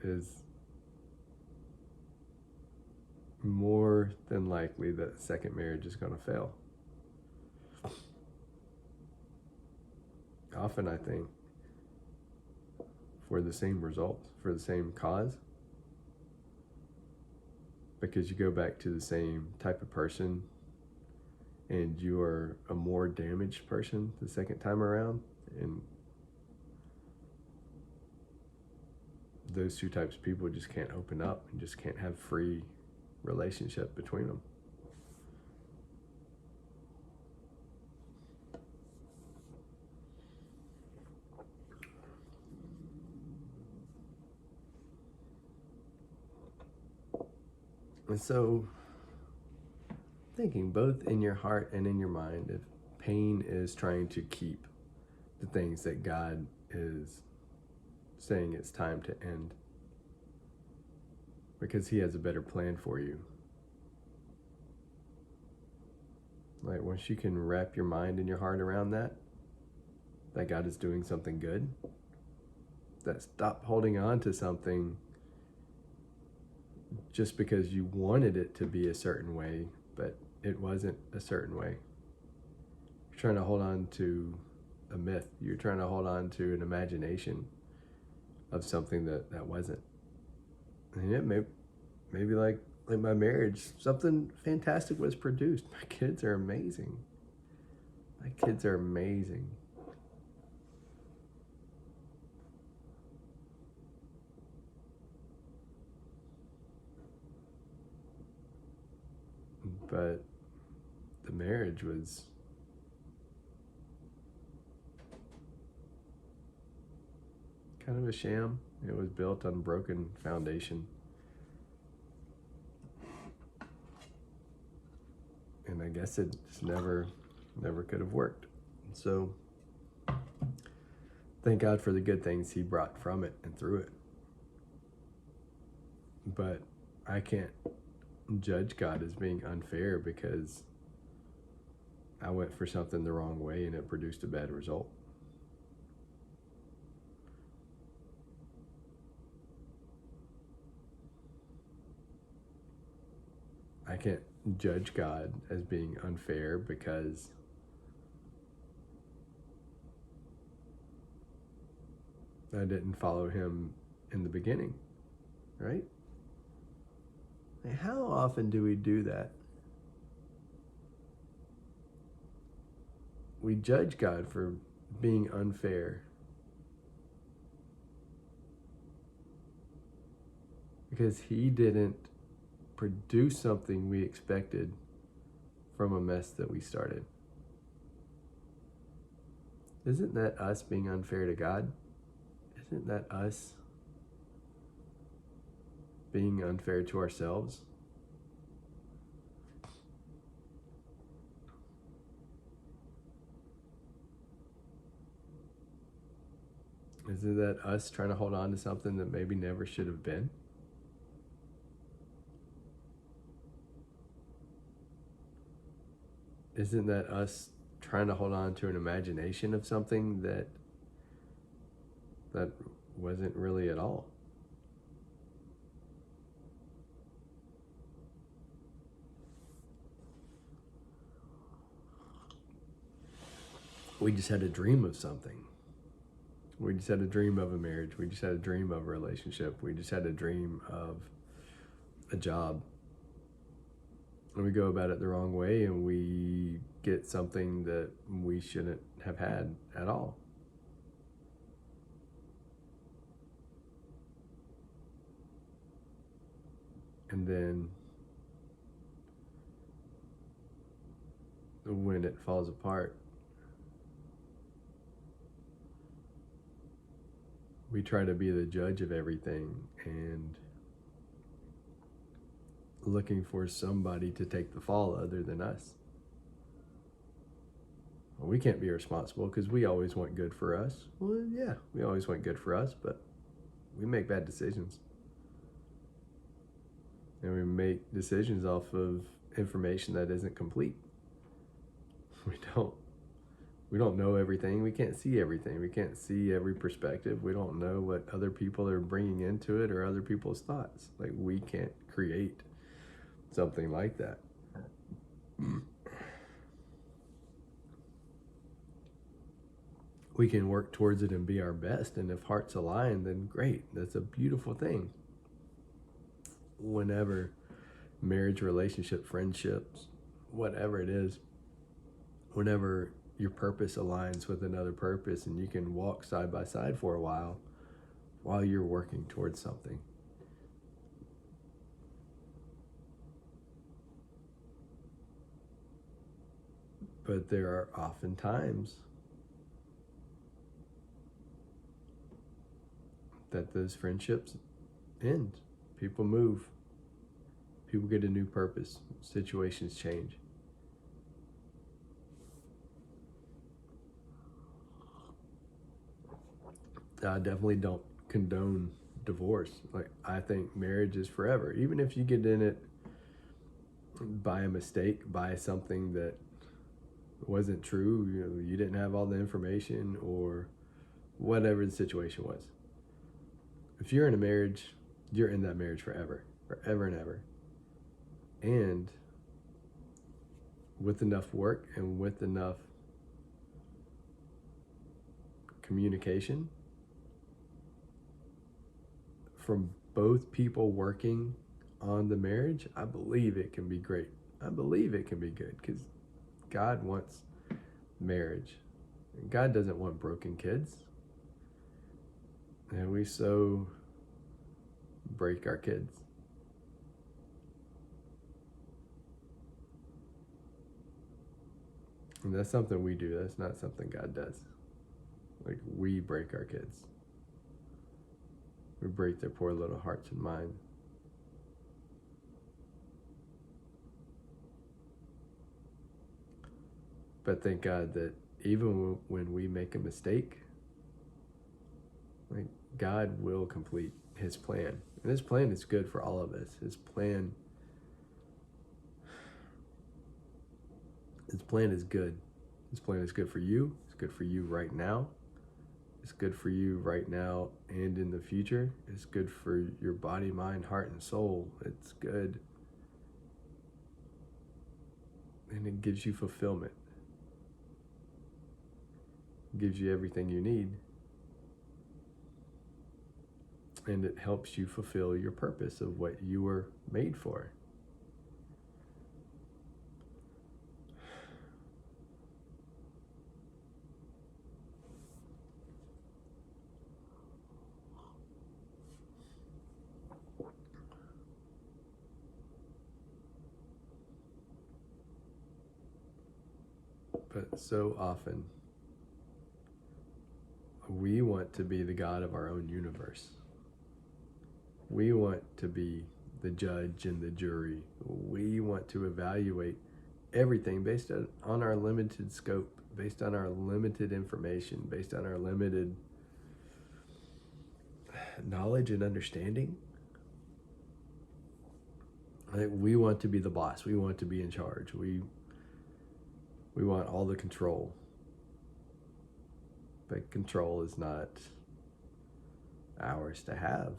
is more than likely that the second marriage is going to fail. Often, I think, for the same result, for the same cause, because you go back to the same type of person and you are a more damaged person the second time around, and those two types of people just can't open up and just can't have free relationship between them. And so, thinking both in your heart and in your mind, if pain is trying to keep the things that God is saying it's time to end, because he has a better plan for you. Like, once you can wrap your mind and your heart around that God is doing something good, that stop holding on to something just because you wanted it to be a certain way, but it wasn't a certain way. You're trying to hold on to a myth. You're trying to hold on to an imagination of something that wasn't. And it maybe like my marriage, something fantastic was produced. My kids are amazing. But the marriage was kind of a sham. It was built on broken foundation. And I guess it just never could have worked. So thank God for the good things he brought from it and through it. But I can't judge God as being unfair because I went for something the wrong way and it produced a bad result. I can't judge God as being unfair because I didn't follow him in the beginning, right? How often do we do that? We judge God for being unfair because he didn't produce something we expected from a mess that we started. Isn't that us being unfair to God? Isn't that us being unfair to ourselves? Isn't that us trying to hold on to something that maybe never should have been? Isn't that us trying to hold on to an imagination of something that wasn't really at all? We just had a dream of something. We just had a dream of a marriage. We just had a dream of a relationship. We just had a dream of a job. And we go about it the wrong way and we get something that we shouldn't have had at all. And then when it falls apart, we try to be the judge of everything and looking for somebody to take the fall other than us. Well, we can't be responsible because we always want good for us. Well, yeah, we always want good for us, but we make bad decisions. And we make decisions off of information that isn't complete. We don't know everything. We can't see everything. We can't see every perspective. We don't know what other people are bringing into it or other people's thoughts. Like, we can't create something like that. We can work towards it and be our best, and if hearts align, then great. That's a beautiful thing. Whenever marriage, relationship, friendships, whatever it is, whenever your purpose aligns with another purpose and you can walk side by side for a while you're working towards something. But there are often times that those friendships end. People move. People get a new purpose. Situations change. I definitely don't condone divorce. Like, I think marriage is forever. Even if you get in it by a mistake, by something that wasn't true, you didn't have all the information or whatever the situation was. If you're in a marriage, you're in that marriage forever and ever. And with enough work and with enough communication from both people working on the marriage, I believe it can be great. I believe it can be good because God wants marriage. God doesn't want broken kids. And we so break our kids. And that's something we do. That's not something God does. Like, we break our kids. We break their poor little hearts and minds. But thank God that even when we make a mistake, like, God will complete his plan. And his plan is good for all of us. His plan is good. His plan is good for you. It's good for you right now. It's good for you right now and in the future. It's good for your body, mind, heart, and soul. It's good. And it gives you fulfillment. It gives you everything you need. And it helps you fulfill your purpose of what you were made for. But so often, we want to be the God of our own universe. We want to be the judge and the jury. We want to evaluate everything based on our limited scope, based on our limited information, based on our limited knowledge and understanding. Like, we want to be the boss. We want to be in charge. We want all the control. But control is not ours to have.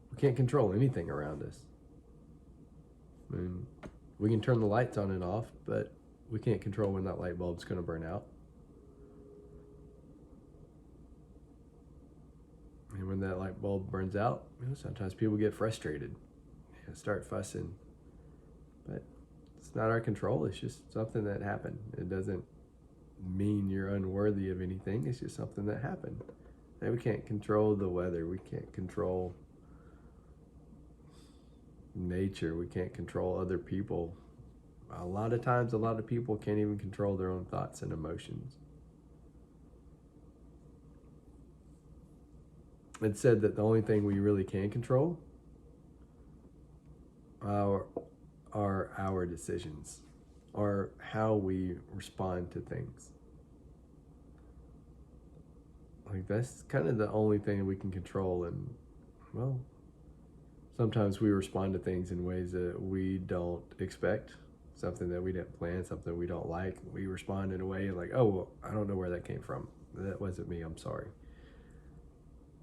We can't control anything around us. I mean, we can turn the lights on and off, but we can't control when that light bulb's going to burn out. And when that light bulb burns out, sometimes people get frustrated, start fussing. But it's not our control. It's just something that happened. It doesn't mean you're unworthy of anything. It's just something that happened. And we can't control the weather. We can't control nature. We can't control other people. A lot of times, a lot of people can't even control their own thoughts and emotions. It's said that the only thing we really can control are our decisions, or how we respond to things. Like, that's kind of the only thing we can control. And, well, sometimes we respond to things in ways that we don't expect, something that we didn't plan, something we don't like. We respond in a way like, oh, well, I don't know where that came from. That wasn't me. I'm sorry.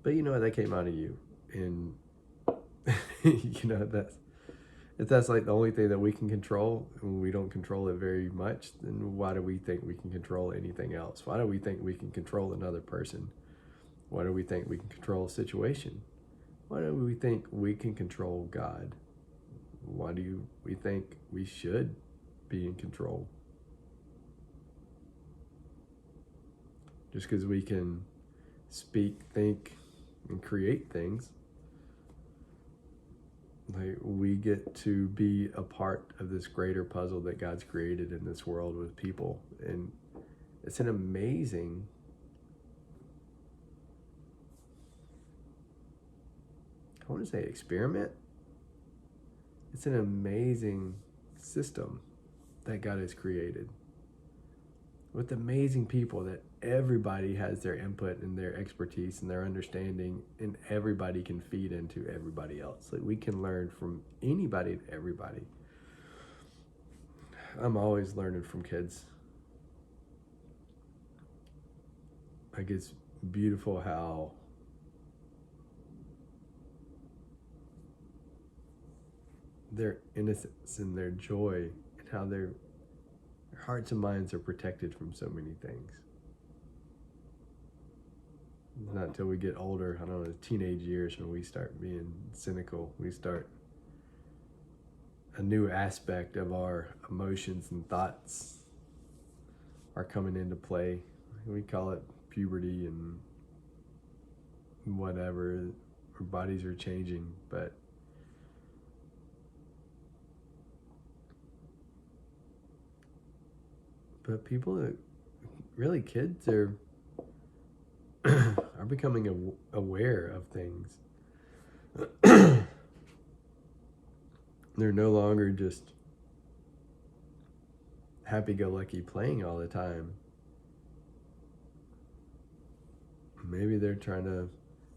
But you know what? That came out of you. And, if that's like the only thing that we can control, and we don't control it very much, then why do we think we can control anything else? Why do we think we can control another person? Why do we think we can control a situation? Why do we think we can control God? Why do we think we should be in control? Just because we can speak, think, and create things, like, we get to be a part of this greater puzzle that God's created in this world with people. And it's an amazing, I want to say experiment. It's an amazing system that God has created with amazing people, that everybody has their input and their expertise and their understanding, and everybody can feed into everybody else. Like, we can learn from anybody and everybody. I'm always learning from kids. Like, it's beautiful how their innocence and their joy, and how their hearts and minds are protected from so many things. It's not until we get older, I don't know, teenage years, when we start being cynical. We start, a new aspect of our emotions and thoughts are coming into play. We call it puberty and whatever. Our bodies are changing, but people that, really, kids are are becoming aware of things. They're no longer just happy-go-lucky playing all the time. Maybe they're trying to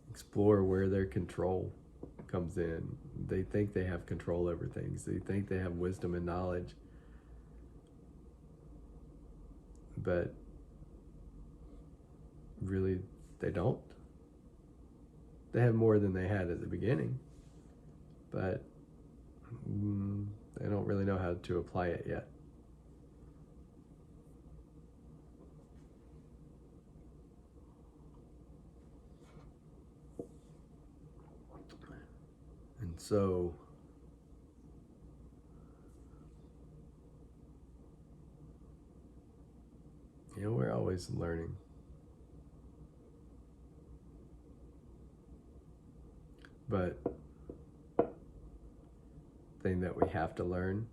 explore where their control comes in. They think they have control over things. They think they have wisdom and knowledge. But really, they don't. They have more than they had at the beginning, but they don't really know how to apply it yet. And so we're always learning. But the thing that we have to learn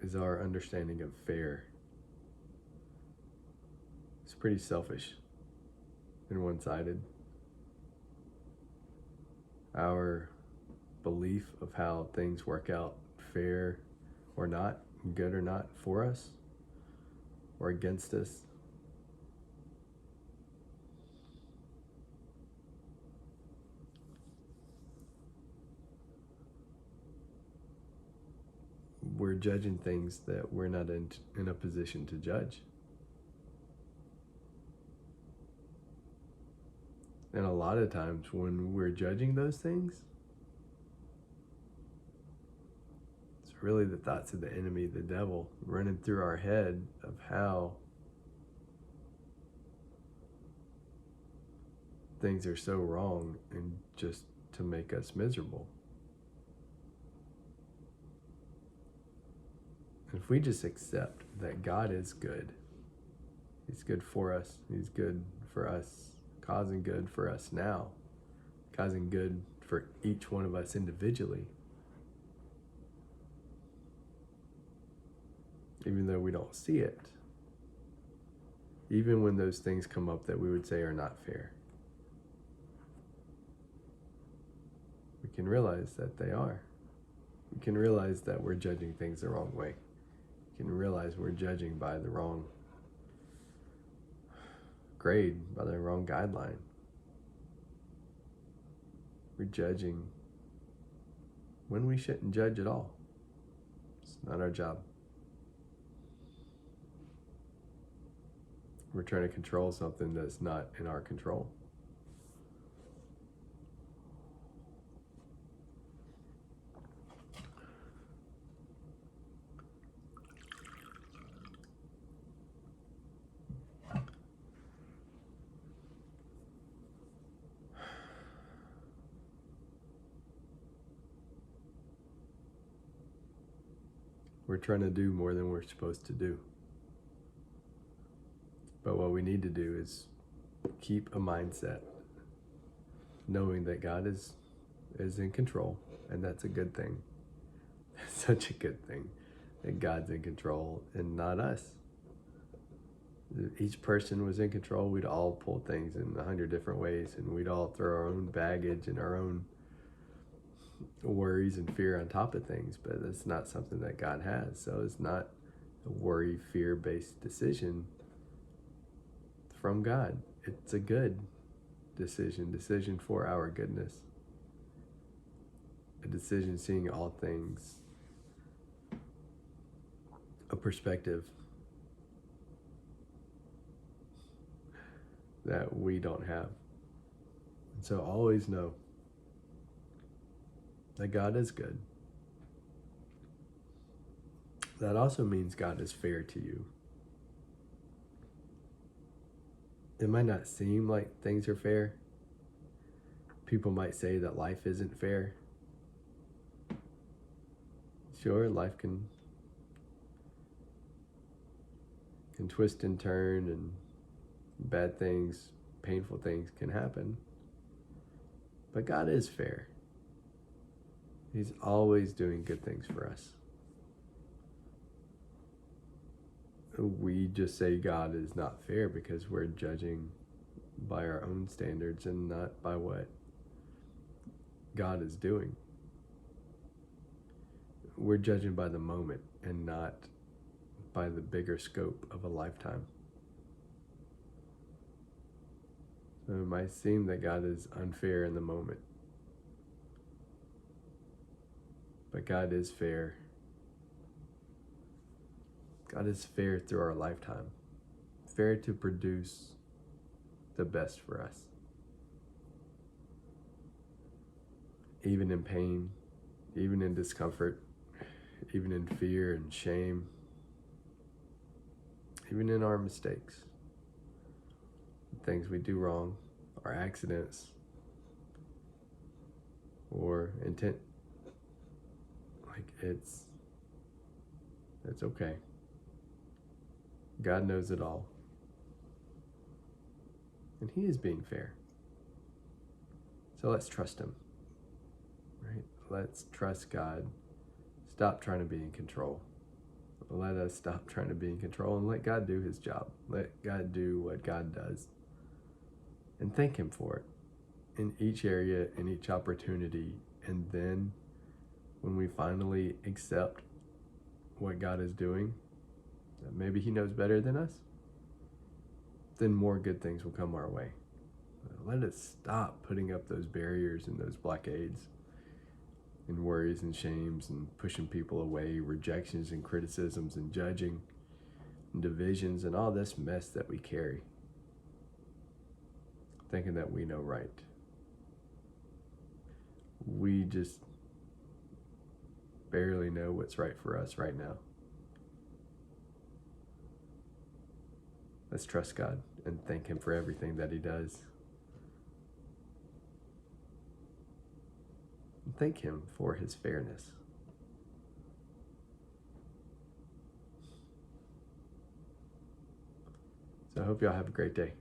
is our understanding of fair. It's pretty selfish and one-sided. Our belief of how things work out, fair or not, good or not, for us or against us, we're judging things that we're not in a position to judge. And a lot of times when we're judging those things, it's really the thoughts of the enemy, the devil, running through our head of how things are so wrong and just to make us miserable. And if we just accept that God is good, He's good for us, He's good for us, causing good for us now, causing good for each one of us individually, even though we don't see it, even when those things come up that we would say are not fair, we can realize that they are. We can realize that we're judging things the wrong way. We can realize we're judging by the wrong grade, by the wrong guideline. We're judging when we shouldn't judge at all. It's not our job. We're trying to control something that's not in our control. We're trying to do more than we're supposed to do. But what we need to do is keep a mindset knowing that God is in control, and that's a good thing. That's such a good thing that God's in control and not us. If each person was in control, we'd all pull things in 100 different ways, and we'd all throw our own baggage and our own worries and fear on top of things, but it's not something that God has. So it's not a worry, fear-based decision from God. It's a good decision for our goodness. A decision seeing all things, a perspective that we don't have. And so always know that God is good. That also means God is fair to you. It might not seem like things are fair. People might say that life isn't fair. Sure, life can twist and turn, and bad things, painful things can happen. But God is fair. He's always doing good things for us. we just say God is not fair because we're judging by our own standards and not by what God is doing. We're judging by the moment and not by the bigger scope of a lifetime. So it might seem that God is unfair in the moment, but God is fair. God is fair through our lifetime, fair to produce the best for us. Even in pain, even in discomfort, even in fear and shame, even in our mistakes, things we do wrong, our accidents, or intent. Like it's okay. God knows it all. And He is being fair. So let's trust Him. Right? Let's trust God. Stop trying to be in control. Let us stop trying to be in control and let God do His job. Let God do what God does. And thank Him for it in each area, in each opportunity. And then when we finally accept what God is doing, that maybe He knows better than us, then more good things will come our way. Let us stop putting up those barriers and those blockades and worries and shames and pushing people away, rejections and criticisms and judging and divisions and all this mess that we carry, thinking that we know right. We just barely know what's right for us right now. Let's trust God and thank Him for everything that He does. And thank Him for His fairness. So I hope y'all have a great day.